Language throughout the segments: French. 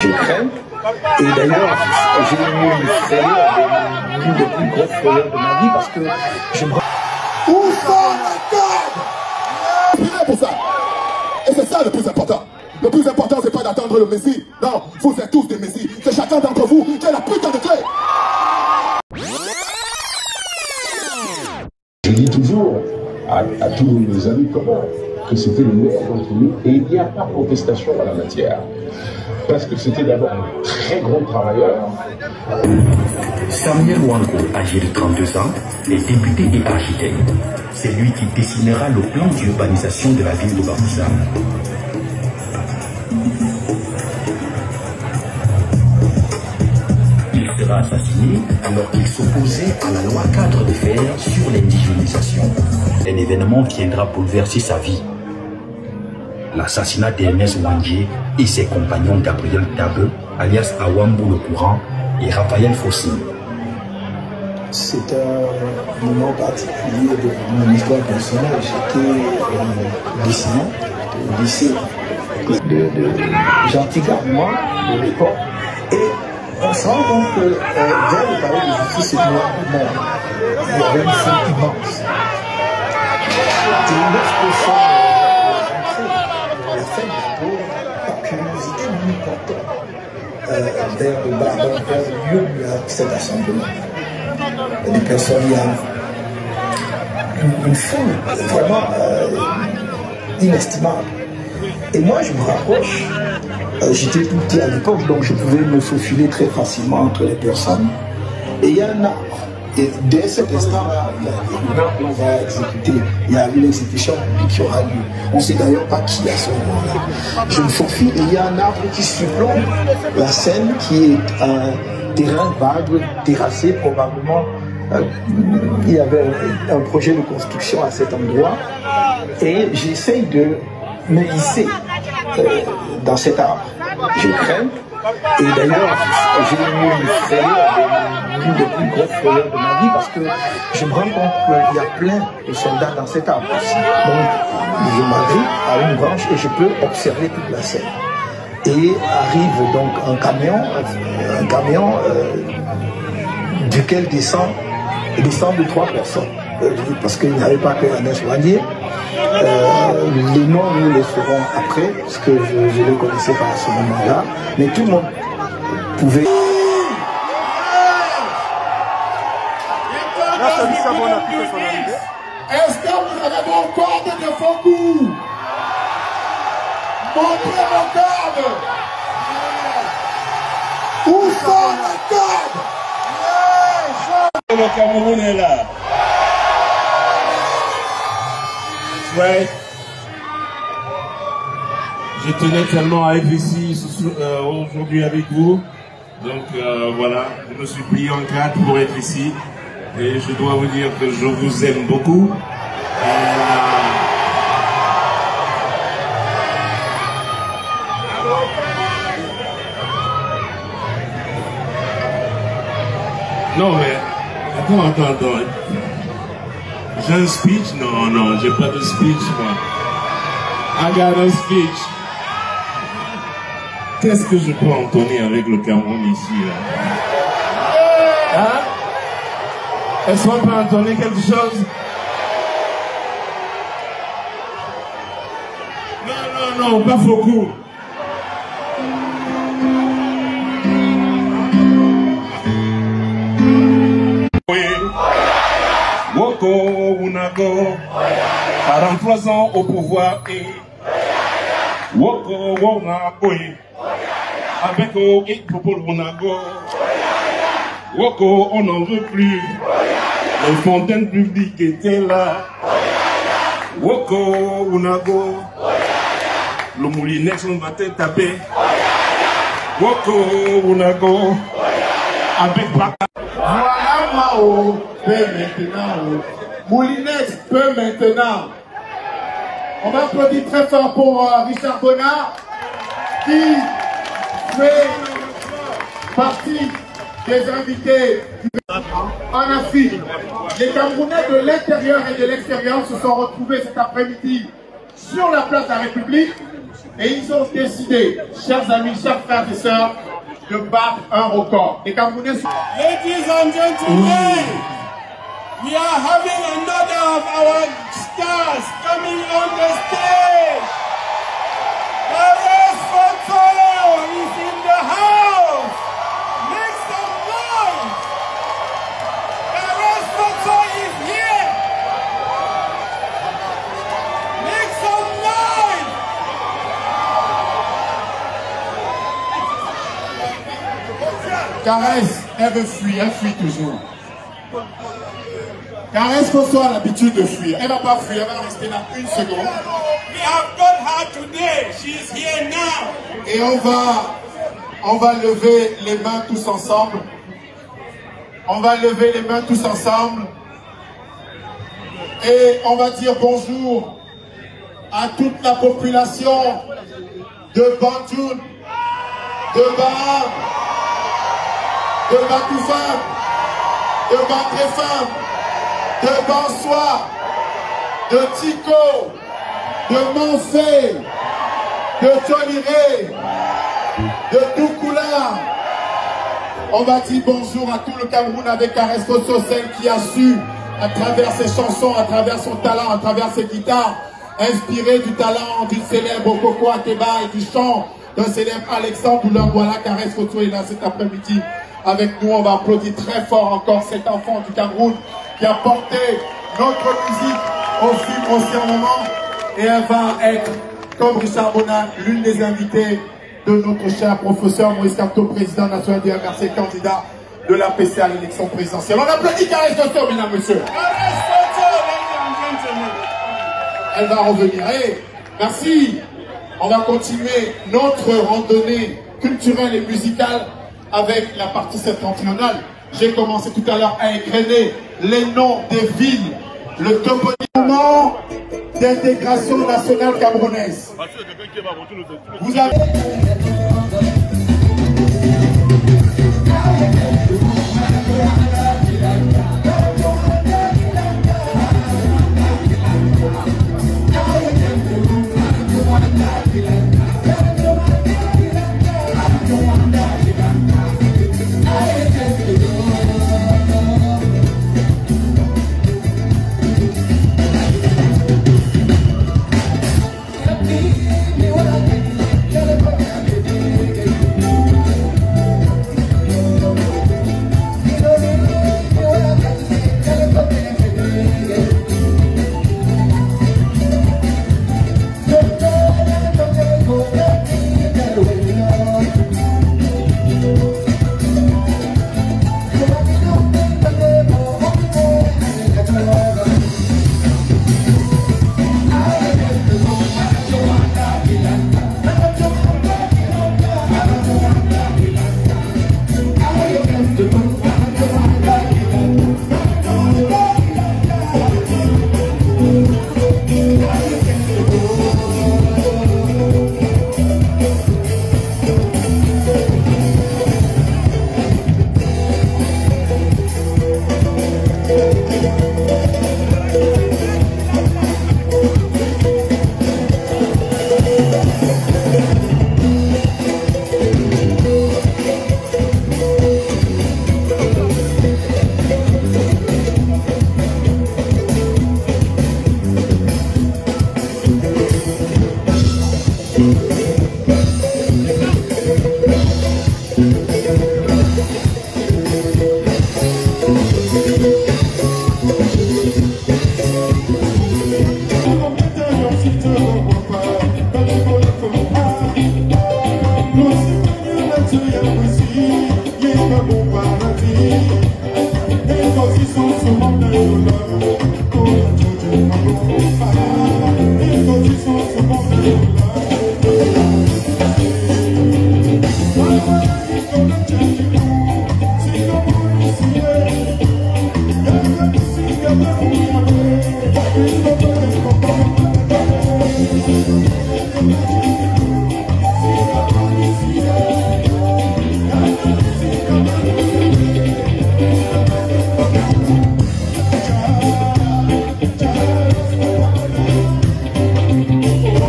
Je crains. Et d'ailleurs, j'ai eu une frayeur, l'une des plus grosses frayeurs de ma vie, parce que je me... Où sont les câbles? Priez pour ça. Et c'est ça le plus important. Le plus important, c'est pas d'attendre le Messie. Non, vous êtes tous des Messies. C'est chacun d'entre vous qui a la putain de clé. Je dis toujours à tous nos amis communs que c'était le meilleur d'entre nous et il n'y a pas de contestation en la matière. Parce que c'était d'abord un très grand travailleur. Samuel Wango, âgé de 32 ans, est député et architecte. C'est lui qui dessinera le plan d'urbanisation de la ville de Bafoussam. Il sera assassiné alors qu'il s'opposait à la loi cadre de fer sur l'indigénisation. Un événement viendra bouleverser sa vie. L'assassinat d'Ernest Wandier et ses compagnons Gabriel Tabe, alias Awambo le Courant, et Raphaël Fossin. C'est un moment particulier de mon histoire personnelle. J'étais lycéen, au lycée de Gentil-Garnement de l'époque. Et on se rend compte que vers le palais de justice, il y avait une foule immense. Et lorsque ça la fête d'abord, par curiosité, nous portons vers le lieu où il y a cet assemblement. Des personnes, il y a une foule vraiment inestimable. Et moi, je me rapproche, j'étais tout petit à l'époque, donc je pouvais me faufiler très facilement entre les personnes. Et il y a un arbre. Et dès cet instant-là, on va exécuter. Il y a une exécution qui aura lieu. On ne sait d'ailleurs pas qui à ce moment-là. Je me faufile et il y a un arbre qui surplombe la scène, qui est un terrain vague, terrassé probablement. Il y avait un projet de construction à cet endroit. Et j'essaye de me hisser dans cet arbre. Je crains. Et d'ailleurs, j'ai eu une frayeur, l'une des plus grosses frayeurs de ma vie, parce que je me rends compte qu'il y a plein de soldats dans cet arbre aussi. Donc, je m'agrippe à une branche et je peux observer toute la scène. Et arrive donc un camion duquel descendent 3 personnes. Parce qu'il n'y avait pas que Ernest Wandier. Les noms, nous les ferons après, parce que je ne les connaissais pas à ce moment-là. Mais tout le monde pouvait... Est-ce que vous avez mon corde de faux coups? Montrez mon corde. Où sont les cordes? Le Cameroun est là. Ouais. Je tenais tellement à être ici aujourd'hui avec vous. Donc voilà, je me suis plié en 4 pour être ici. Et je dois vous dire que je vous aime beaucoup. Non mais, attends. J'ai un speech? Non, j'ai pas de speech, moi. I got a speech. Qu'est-ce que je peux entonner avec le Cameroun ici, là? Hein? Est-ce qu'on peut entonner quelque chose? Non, pas beaucoup. Woko Unago, 43 ans au pouvoir et Woko Unago, avec et Popol Unago, Woko on n'en veut plus, les fontaines publiques étaient là, Woko Unago, le moulinex on va te taper, Woko Unago, avec Baka. Voilà Mao peut maintenant. Moulinex peut maintenant. On va applaudir très fort pour Richard Bonnard qui fait partie des invités en Afrique. Les Camerounais de l'intérieur et de l'extérieur se sont retrouvés cet après-midi sur la place de la République Et ils ont décidé, chers amis, chers frères et sœurs, de battre un record. Les Camerounais sont... Ladies and gentlemen, we are having another of our stars coming on the stage. Perez Photo is in the house. Make some noise. Perez Photo is here. Make some noise. Caresse, elle veut fuir, elle fuit toujours. Caresse Photo a l'habitude de fuir. Elle ne va pas fuir, elle va rester là une seconde. We have got her today. She is here now. Et on va lever les mains tous ensemble. On va lever les mains tous ensemble. Et on va dire bonjour à toute la population de Banjoul, de Baham, de Bakoufam, de Bantrefam, de Bansoir, de Tico, de Manfé, de Toliré, de Doukoula. On va dire bonjour à tout le Cameroun avec Caresse Photo, celle qui a su, à travers ses chansons, à travers son talent, à travers ses guitares, inspiré du talent du célèbre Coco Akeba et du chant d'un célèbre Alexandre Douleur. Voilà, Caresse Photo est là cet après-midi avec nous. On va applaudir très fort encore cet enfant du Cameroun qui a porté notre musique au film aussi un moment. Et elle va être, comme Richard Bonan, l'une des invitées de notre cher professeur Moïse Kamto, président national du MRC, candidat de l'APC à l'élection présidentielle. On applaudit Caresse Photo, mesdames, messieurs. Perez Photo, ladies and gentlemen. Elle va revenir. Et merci. On va continuer notre randonnée culturelle et musicale avec la partie septentrionale. J'ai commencé tout à l'heure à égrener les noms des villes, le toponyme d'intégration nationale camerounaise. Vous avez...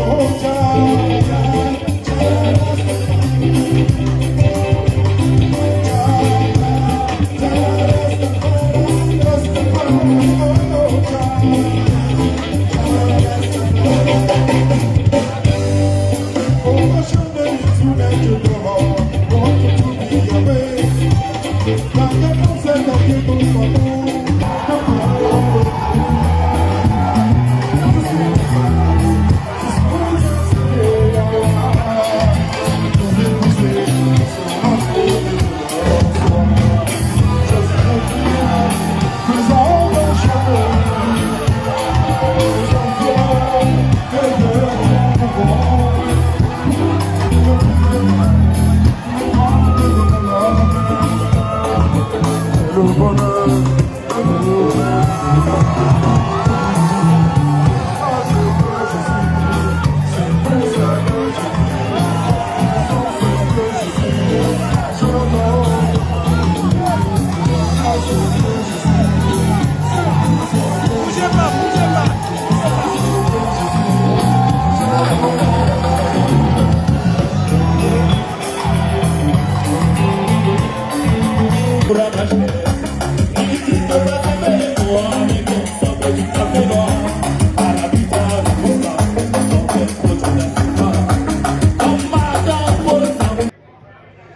Oh,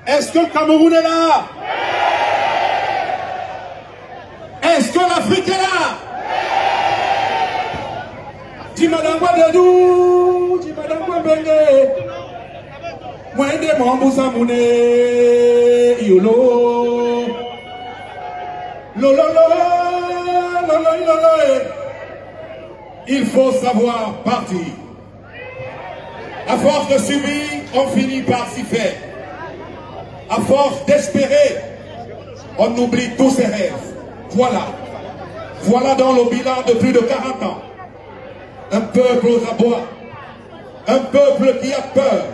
Est-ce que le Cameroun est là? Est-ce que l'Afrique est là? Dis madame Wadadou, dis madame Wabenge. Moi de Mambousa Moune, Yolo. Lolo, il faut savoir partir. À force de subir, on finit par s'y faire. À force d'espérer, on oublie tous ses rêves. Voilà. Voilà dans le bilan de plus de 40 ans. Un peuple aux abois. Un peuple qui a peur.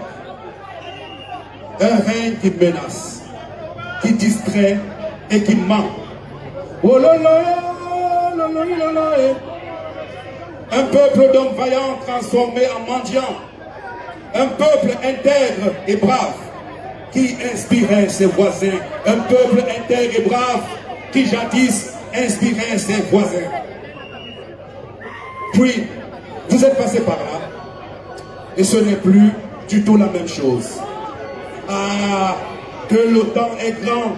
Un règne qui menace, qui distrait et qui ment. Oh là là, là là là là. Un peuple d'hommes vaillants transformé en mendiants. Un peuple intègre et brave qui inspirait ses voisins. Un peuple intègre et brave qui jadis inspirait ses voisins. Puis, vous êtes passé par là et ce n'est plus du tout la même chose. Ah, que le temps est grand.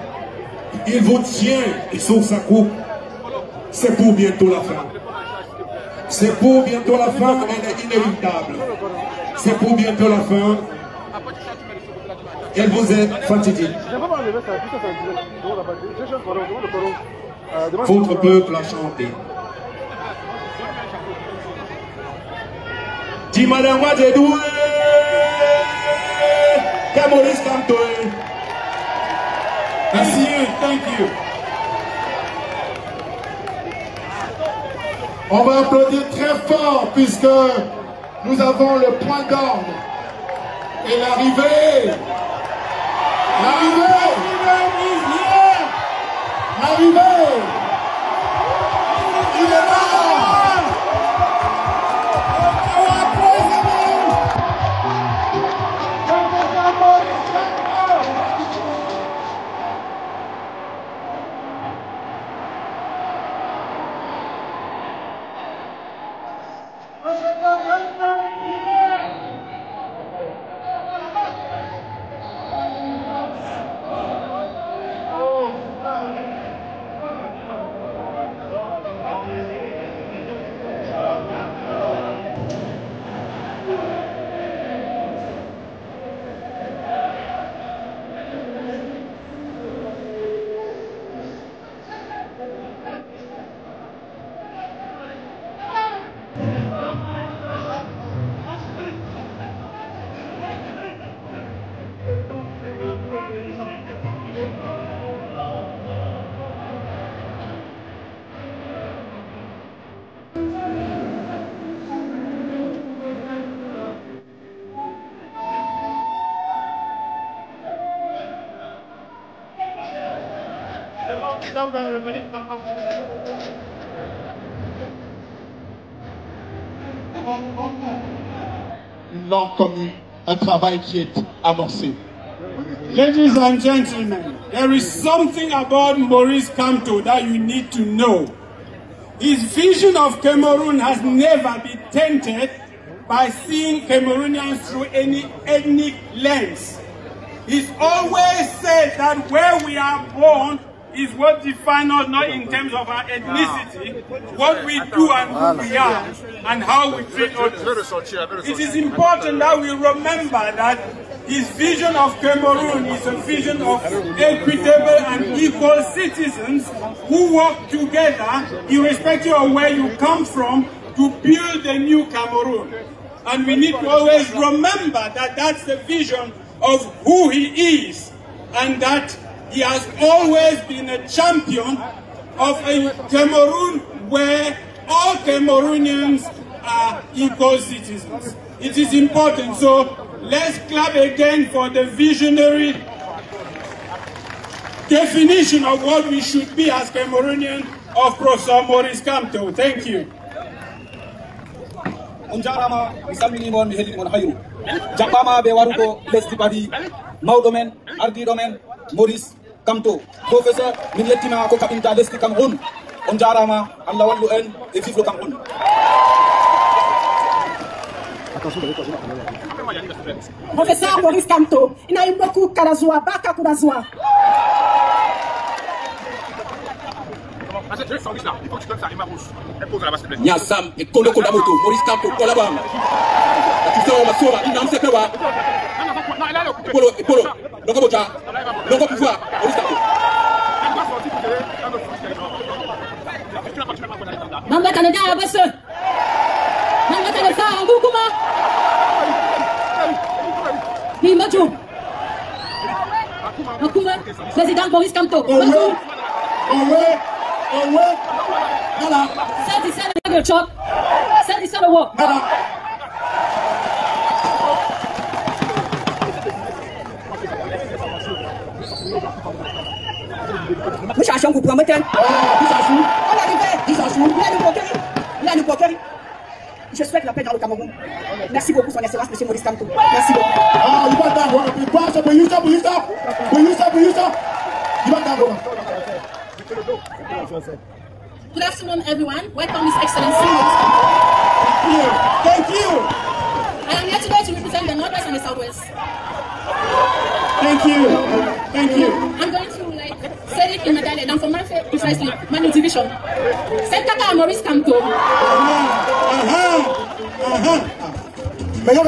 Il vous tient sous sa coupe. C'est pour bientôt la fin. C'est pour bientôt la fin, elle est inévitable. C'est pour bientôt la fin. Elle vous est fatiguée. Votre peuple a chanté. Dis madame Wadjedoué, Maurice Kamto. Merci, thank you. On va applaudir très fort puisque nous avons le point d'ordre et l'arrivée. L'arrivée. L'arrivée. Il est là. Une langue commune, un travail qui est amorcé. Ladies and gentlemen, there is something about Maurice Kamto that you need to know. His vision of Cameroon has never been tainted by seeing Cameroonians through any ethnic lens. He's always said that where we are born is what defines us, not in terms of our ethnicity, what we do and who we are, and how we treat others. It is important that we remember that his vision of Cameroon is a vision of equitable and equal citizens who work together, irrespective of where you come from, to build a new Cameroon. And we need to always remember that that's the vision of who he is, and that he has always been a champion of a Cameroon where all Cameroonians are equal citizens. It is important, so let's clap again for the visionary definition of what we should be as Cameroonian of Professor Maurice Kamto. Thank you. Onjarama misalmini mon mi helit mon hayru jabbama be warugo lesdi badi mawdo men ardido men Maurice Kamto professeur min yettima ko kabinta lesdi Cameroun. Onjarama Allah wallu en e vive le Cameroun. Professeur Maurice Kamto, il a eu beaucoup Karazoua, Baka Kurazoua. Nyasam et Kolo Kodamoto, Maurice Kamto, Kolabam. Tu sais, on va sauver, il n'a pas fait Polo, Polo, Lokoboja, Lokopufua, Maurice Kamto. Mamba Canada, Abasse. Mamba Canada, Angoukuma. Bimajo. Akuma, président Maurice Kamto. Bonjour. Voilà. Ça dit ça le choc. Ça dit ça le walk. Mouchachon, vous promettez. Je souhaite la paix dans le Cameroun. Merci beaucoup, son excellence, monsieur Maurice Kamto. Merci beaucoup. Ah, il va t'avoir. Il va t'avoir. Good afternoon, everyone. Welcome, His Excellency. Thank you. I am here today to represent the Northwest and the Southwest. Thank you. I'm going to say it in my dialect, and for my precisely, my division. C'est Kaka Maurice Kamto. Mais non,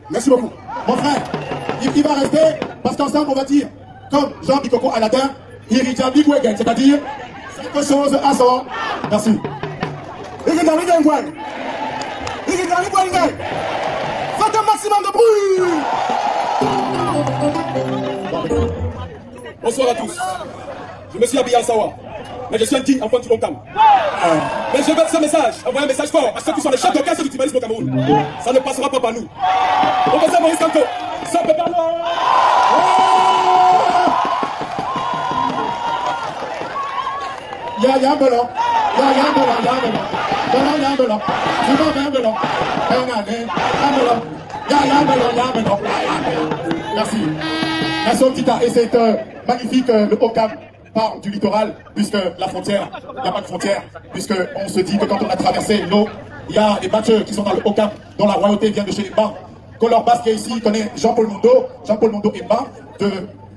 merci beaucoup. Mon frère, il va rester parce qu'ensemble on va dire, comme Jean Bikoko Aladin, c'est-à-dire quelque chose à son. Merci. Faites un maximum de bruit. Bonsoir à tous. Je me suis habillé en Sawa, mais je suis un digne enfant du Longcam. Mais je veux ce message, envoyer un message fort à ceux qui sont les chefs d'orchestre du tribalisme au Cameroun. Ça ne passera pas par nous. Professeur Maurice Kamto, ça peut pas nous. Il y a un ballon. Merci. Merci Tita. Et c'est magnifique, le Ocam part du littoral, puisque la frontière, il n'y a pas de frontière, puisqu'on se dit que quand on a traversé l'eau, il y a des matcheurs qui sont dans le Ocam, dont la royauté vient de chez les Mbam. Color Basque est ici, connaît Jean-Paul Mondo. Jean-Paul Mondo est Mbam.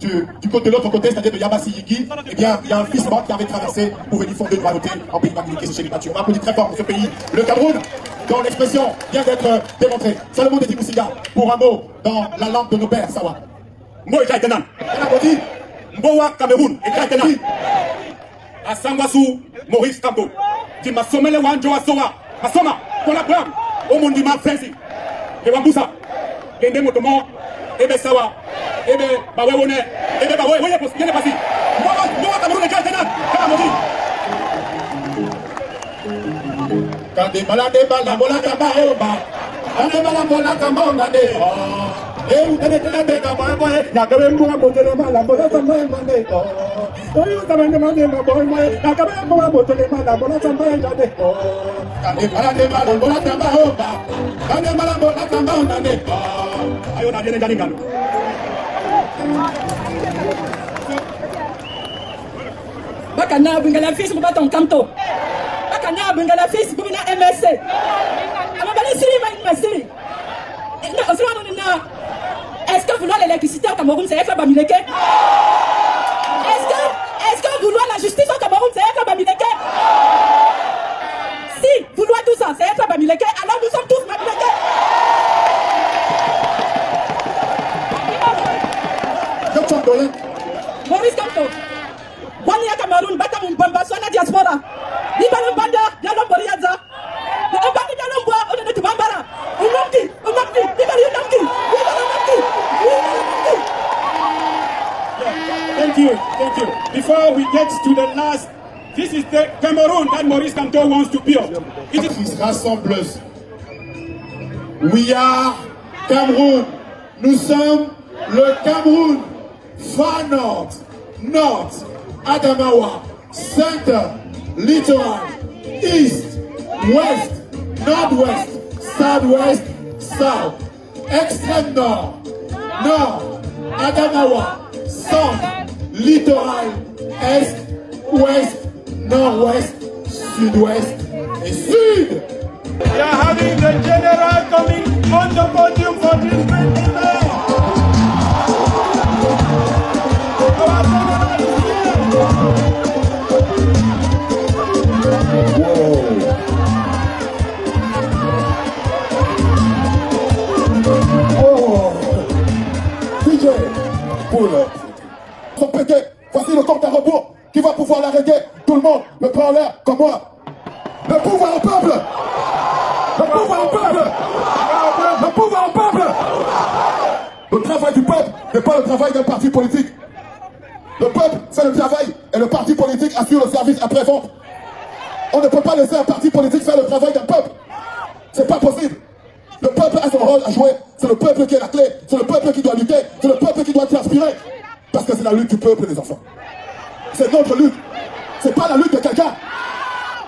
Du côté de l'autre côté, c'est-à-dire de Yabassi Yigi, eh bien, il y a un fils mort qui avait traversé pour venir fonder une royauté en pays magnifique, c'est chez les Mathieu. On applaudit très fort pour ce pays, le Cameroun, dont l'expression vient d'être démontrée. Salomon Dedi Moussiga, pour un mot dans la langue de nos pères, Sawa. Moi, j'ai été dit Mbowa Cameroun, et j'ai été à Sangwasu, Maurice Kamto. Qui m'a sommé le Wanjo à Sowa, à Soma, pour la blâme, au monde du Mar Frenzy, et Wamboussa, et des motomons, et des Sawa. Ebe, bawe wone, ebe bawe, woye pos, yene pasi. Mbowa Cameroun et Jaltenan, Kalamodi. Quand des balades, bola kamba, quand des balades, bola kamba, et où t'es de kamba, y'a quand même moi, bote le mal, bola kamba, oh, you t'as demandé ma boy, y'a quand même moi, bote le mal, bola kamba, quand des balades, bola kamba, quand des balades, bola kamba, ayo na viene Jalingan. Bakana bungala fils pour ton Kamto. Bakana bungala fils pour na MSC. Amabale siri ma siri. Est-ce que vouloir l'électricité au Cameroun c'est faire Bamileke? Est-ce que vouloir la justice au Cameroun c'est faire Bamileke? Si vouloir tout ça c'est faire Bamileke, alors nous sommes tous Bamileke. Maurice Kamto. Wanya Cameroun, bata mumbamba, swana diaspora. Libana banda, yalom boriaza. Yalom yalom boa, on est de Bambara. Umamti, libana yamti. Thank you. Before we get to the last, this is the Cameroon that Maurice Kamto wants to build. It is rassembleuse. We are Cameroun. Nous sommes le Cameroun. Far North, North, Adamawa, Center, Littoral, East, West, Northwest, Southwest, South, Extrême Nord, Nord, Adamawa, centre, littoral, est, ouest, nord-ouest, sud-ouest et sud. We are having the general coming on the podium for this great event. Our general is here. Sont pétés. Voici le compte à rebours qui va pouvoir l'arrêter. Tout le monde me prend en l'air comme moi. Le pouvoir au peuple. Le pouvoir au peuple. Le pouvoir au peuple. Le travail du peuple n'est pas le travail d'un parti politique. Le peuple fait le travail et le parti politique assure le service après-vente. On ne peut pas laisser un parti politique faire le travail d'un peuple. C'est pas possible. Le peuple a son rôle à jouer. C'est le peuple qui est la clé. C'est le peuple qui doit lutter. C'est le peuple qui doit transpirer. Parce que c'est la lutte du peuple, les enfants. C'est notre lutte. C'est pas la lutte de quelqu'un.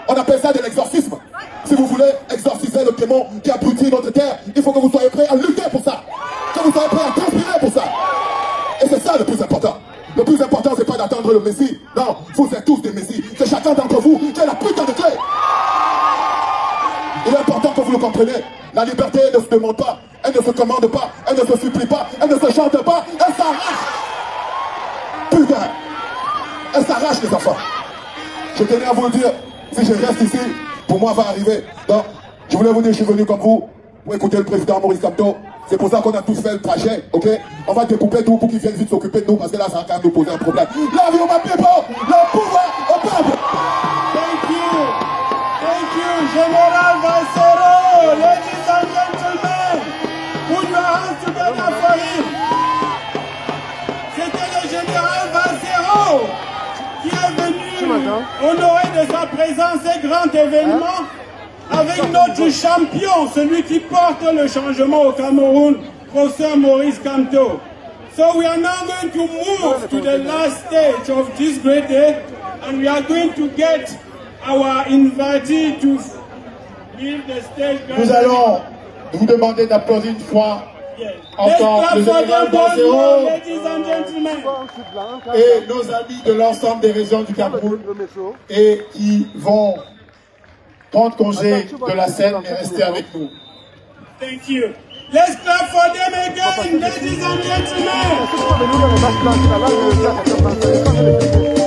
On appelle ça de l'exorcisme. Si vous voulez exorciser le démon qui abrutit notre terre, il faut que vous soyez prêts à lutter pour ça. Que vous soyez prêts à transpirer pour ça. Et c'est ça le plus important. Le plus important, c'est pas d'attendre le Messie. Non, vous êtes tous des Messies. C'est chacun d'entre vous qui a la putain de clé. Il est important que vous le compreniez. La liberté ne se demande pas, elle ne se commande pas, elle ne se supplie pas, elle ne se chante pas, elle s'arrache. Putain, elle s'arrache les enfants. Je tenais à vous le dire, si je reste ici, pour moi va arriver. Donc, je voulais vous dire, je suis venu comme vous, pour écouter le président Maurice Kamto. C'est pour ça qu'on a tous fait le trajet, ok? On va découper tout pour qu'ils viennent vite s'occuper de nous, parce que là, ça va quand même nous poser un problème. La vie au people, le pouvoir au peuple. Thank you. Thank you, General Valsero. Ladies and gentlemen, put your hands together for him. C'était le Général Valsero qui est venu honorer de sa présence ces grands événements avec notre champion, celui qui porte le changement au Cameroun, Professeur Maurice Kamto. So we are now going to move to the last stage of this great day, and we are going to get our invitee to leave the stage. Nous allons vous demander d'applaudir une fois encore le général Valsero et nos amis de l'ensemble des régions du Cameroun et qui vont prendre congé de la scène et rester avec nous. Thank you. Let's clap for them again, ladies and gentlemen.